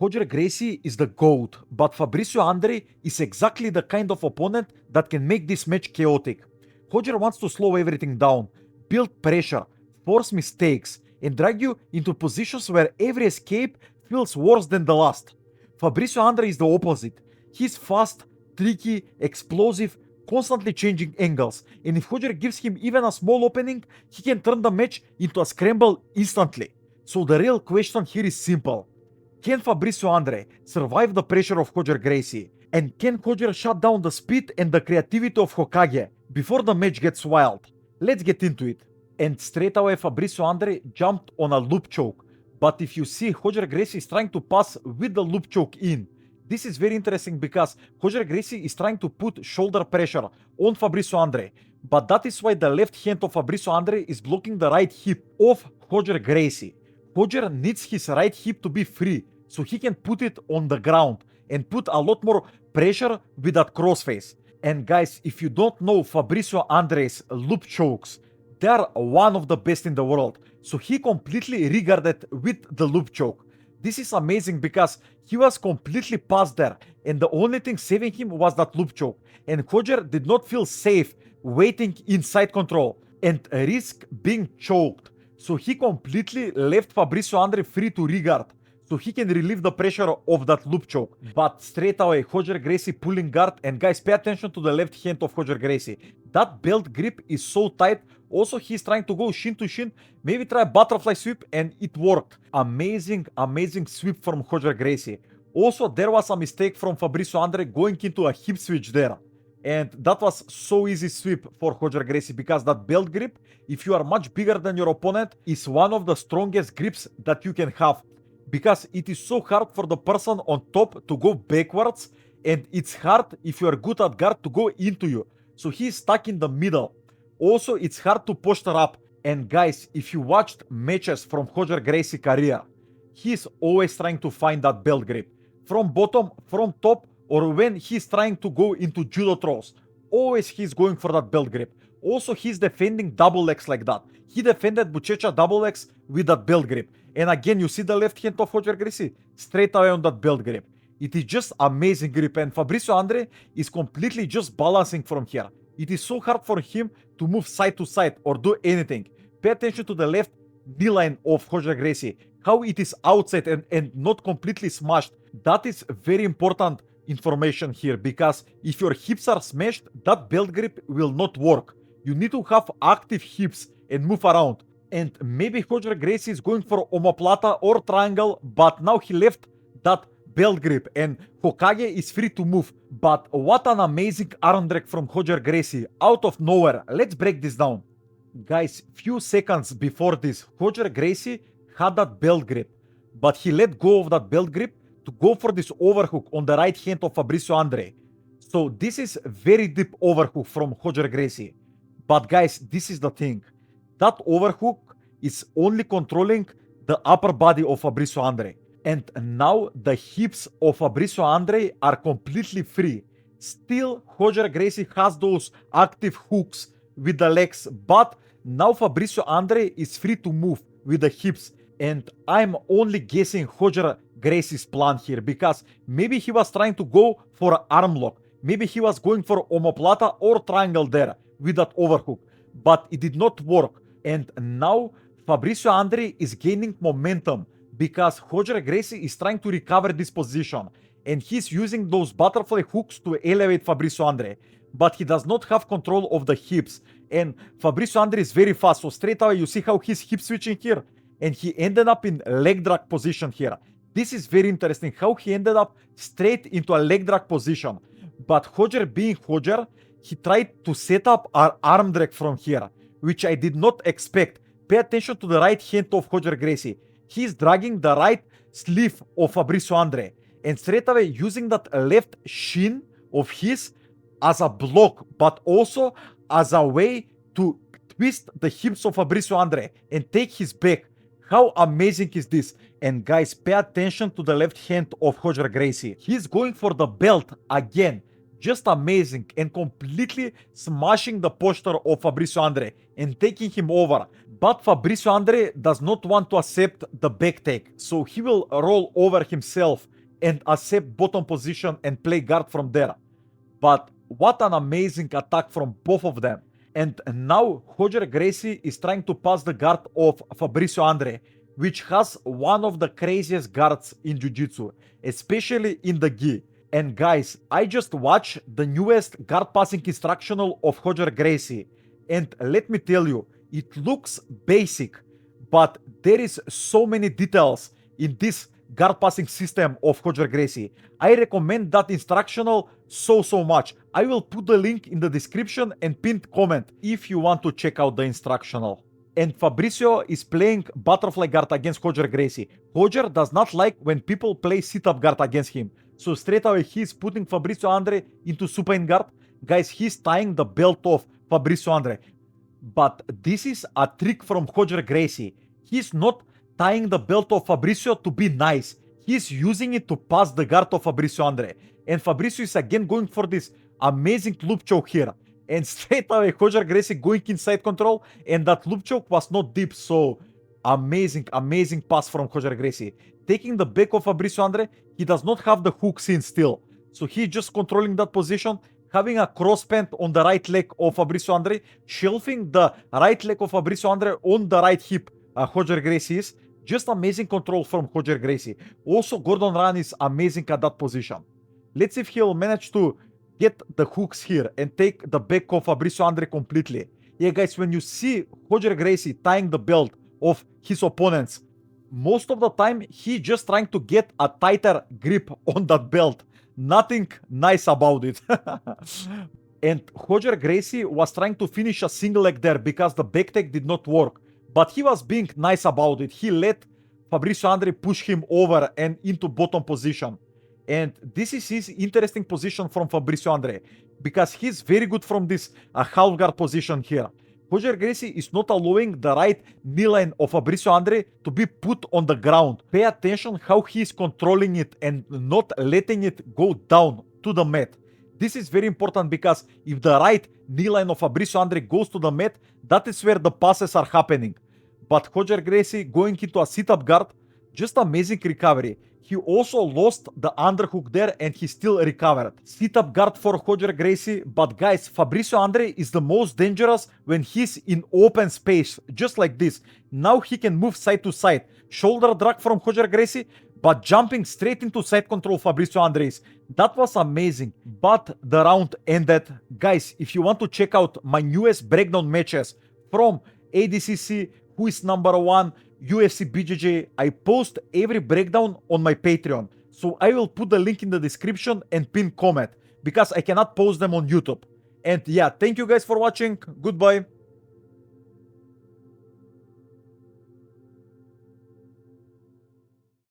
Roger Gracie is the GOAT, but Fabricio Andrey is exactly the kind of opponent that can make this match chaotic. Roger wants to slow everything down, build pressure, force mistakes, and drag you into positions where every escape feels worse than the last. Fabricio Andrey is the opposite. He's fast, tricky, explosive, constantly changing angles, and if Roger gives him even a small opening, he can turn the match into a scramble instantly. So the real question here is simple. Can Fabricio Andrey survive the pressure of Roger Gracie? And can Roger shut down the speed and the creativity of Hokage before the match gets wild? Let's get into it. And straight away Fabricio Andrey jumped on a loop choke. But if you see, Roger Gracie is trying to pass with the loop choke in. This is very interesting because Roger Gracie is trying to put shoulder pressure on Fabricio Andrey. But that is why the left hand of Fabricio Andrey is blocking the right hip of Roger Gracie. Roger needs his right hip to be free, so he can put it on the ground and put a lot more pressure with that crossface. And guys, if you don't know Fabricio Andrey's loop chokes, they are one of the best in the world. So he completely regarded with the loop choke. This is amazing because he was completely past there, and the only thing saving him was that loop choke. And Roger did not feel safe waiting inside control and risk being choked. So he completely left Fabricio Andrey free to regard, so he can relieve the pressure of that loop choke. But straight away, Roger Gracie pulling guard, and guys, pay attention to the left hand of Roger Gracie. That belt grip is so tight. Also, he's trying to go shin to shin, maybe try a butterfly sweep, and it worked. Amazing, amazing sweep from Roger Gracie. Also, there was a mistake from Fabricio Andrey going into a hip switch there. And that was so easy sweep for Roger Gracie because that belt grip, if you are much bigger than your opponent, is one of the strongest grips that you can have. Because it is so hard for the person on top to go backwards, and it's hard if you are good at guard to go into you. So he's stuck in the middle. Also, it's hard to posture up. And guys, if you watched matches from Roger Gracie career, he's always trying to find that belt grip. From bottom, from top, or when he's trying to go into judo throws. Always he's going for that belt grip. Also, he's defending double legs like that. He defended Buchecha double legs with that belt grip. And again, you see the left hand of Roger Gracie straight away on that belt grip. It is just amazing grip, and Fabricio Andrey is completely just balancing from here. It is so hard for him to move side to side or do anything. Pay attention to the left knee line of Roger Gracie, how it is outside and not completely smashed. That is very important information here, because if your hips are smashed, that belt grip will not work. You need to have active hips and move around. And maybe Roger Gracie is going for omoplata or triangle, but now he left that belt grip and Hokage is free to move. But what an amazing arm drag from Roger Gracie out of nowhere. Let's break this down. Guys, few seconds before this, Roger Gracie had that belt grip, but he let go of that belt grip to go for this overhook on the right hand of Fabricio Andrey. So this is very deep overhook from Roger Gracie. But guys, this is the thing. That overhook is only controlling the upper body of Fabricio Andrey. And now the hips of Fabricio Andrey are completely free. Still, Roger Gracie has those active hooks with the legs, but now Fabricio Andrey is free to move with the hips. And I'm only guessing Roger Gracie's plan here, because maybe he was trying to go for an arm lock. Maybe he was going for omoplata or triangle there with that overhook, but it did not work. And now Fabricio Andrey is gaining momentum because Roger Gracie is trying to recover this position, and he's using those butterfly hooks to elevate Fabricio Andrey, but he does not have control of the hips. And Fabricio Andrey is very fast, so straight away you see how he's hip switching here, and he ended up in leg drag position here. This is very interesting how he ended up straight into a leg drag position. But Roger, being Roger, he tried to set up an arm drag from here, which I did not expect. Pay attention to the right hand of Roger Gracie. He's dragging the right sleeve of Fabricio Andrey, and straight away using that left shin of his as a block, but also as a way to twist the hips of Fabricio Andrey and take his back. How amazing is this? And guys, pay attention to the left hand of Roger Gracie. He's going for the belt again. Just amazing, and completely smashing the posture of Fabricio Andrey and taking him over. But Fabricio Andrey does not want to accept the back take, so he will roll over himself and accept bottom position and play guard from there. But what an amazing attack from both of them. And now Roger Gracie is trying to pass the guard of Fabricio Andrey, which has one of the craziest guards in Jiu-Jitsu, especially in the gi. And guys, I just watched the newest guard passing instructional of Roger Gracie, and let me tell you, it looks basic, but there is so many details in this guard passing system of Roger Gracie. I recommend that instructional so much. I will put the link in the description and pinned comment if you want to check out the instructional. And Fabricio is playing butterfly guard against Roger Gracie. Roger does not like when people play sit-up guard against him. So straight away he's putting Fabricio Andrey into supine guard. Guys, he's tying the belt of Fabricio Andrey. But this is a trick from Roger Gracie. He's not tying the belt of Fabricio to be nice. He's using it to pass the guard of Fabricio Andrey. And Fabricio is again going for this amazing loop choke here. And straight away Roger Gracie going inside control, and that loop choke was not deep, so amazing pass from Roger Gracie. Taking the back of Fabricio Andrey, he does not have the hooks in still. So he's just controlling that position, having a cross pant on the right leg of Fabricio Andrey, shelving the right leg of Fabricio Andrey on the right hip. Roger Gracie is just amazing control from Roger Gracie. Also, Gordon Ryan is amazing at that position. Let's see if he'll manage to get the hooks here and take the back of Fabricio Andrey completely. Yeah, guys, when you see Roger Gracie tying the belt of his opponents, most of the time he just trying to get a tighter grip on that belt. Nothing nice about it. And Roger Gracie was trying to finish a single leg there because the back take did not work. But he was being nice about it. He let Fabricio Andrey push him over and into bottom position. And this is his interesting position from Fabricio Andrey, because he's very good from this half guard position here. Roger Gracie is not allowing the right knee line of Fabricio Andrey to be put on the ground. Pay attention how he's controlling it and not letting it go down to the mat. This is very important because if the right knee line of Fabricio Andrey goes to the mat, that is where the passes are happening. But Roger Gracie going into a sit-up guard, just amazing recovery. He also lost the underhook there and he still recovered. Sit-up guard for Roger Gracie, but guys, Fabricio Andrey is the most dangerous when he's in open space, just like this. Now he can move side to side. Shoulder drag from Roger Gracie, but jumping straight into side control Fabricio Andrey's. That was amazing, but the round ended. Guys, if you want to check out my newest breakdown matches from ADCC, who is number one, UFC BJJ, I post every breakdown on my Patreon. So I will put the link in the description and pin comment because I cannot post them on YouTube. And yeah, thank you guys for watching. Goodbye.